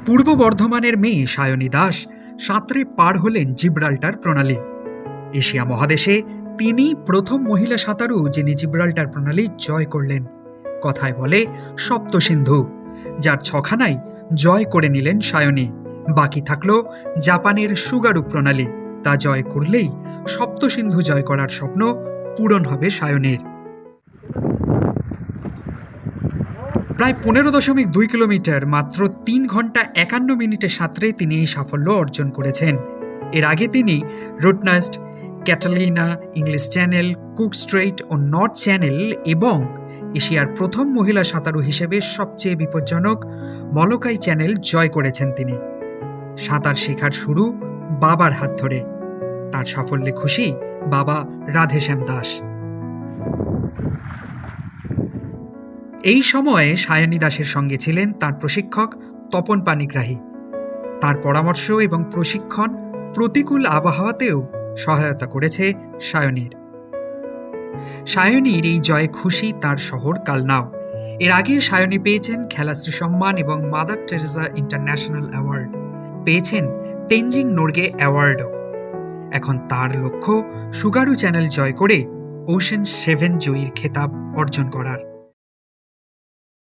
পূর্ব বর্ধমানের মেয়ে সায়নী দাস সাঁতরে পার হলেন জিব্রাল্টার প্রণালী। এশিয়া মহাদেশে তিনি প্রথম মহিলা সাঁতারু যিনি জিব্রাল্টার প্রণালী জয় করলেন। কথায় বলে সপ্তসিন্ধু, যার ছখানাই জয় করে নিলেন সায়নী। বাকি থাকলো জাপানের সুগারু প্রণালী, তা জয় করলেই সপ্তসিন্ধু জয় করার স্বপ্ন পূরণ হবে সায়নীর। প্রায় 15.2 কিলোমিটার মাত্র 3 ঘন্টা 51 মিনিটে সাঁতরে তিনি এই সাফল্য অর্জন করেছেন। এর আগে তিনি Rottnest, Catalina, English Channel, Cook Strait ও নর্থ চ্যানেল এবং এশিয়ার প্রথম মহিলা সাঁতারু হিসেবে সবচেয়ে বিপজ্জনক মলকাই চ্যানেল জয় করেছেন তিনি। সাঁতার শেখার শুরু বাবার হাত ধরে। তার সাফল্যে খুশি বাবা রাধেশ্যাম দাস। এই সময়ে সায়নী দাসের সঙ্গে ছিলেন তার প্রশিক্ষক তপন পানিগ্রাহী। তার পরামর্শ এবং প্রশিক্ষণ প্রতিকূল আবহাওয়াতেও সহায়তা করেছে সায়নীর। সায়নীর এই জয়ে খুশি তার শহর কালনাও। এর আগে সায়নী পেয়েছেন খেলাশ্রী সম্মান এবং মাদার টেরেসা ইন্টারন্যাশনাল অ্যাওয়ার্ড, পেয়েছেন তেনজিং নোরগে অ্যাওয়ার্ডও। এখন তার লক্ষ্য সুগারু চ্যানেল জয় করে ওশেন 7 জয়ীর খেতাব অর্জন করার।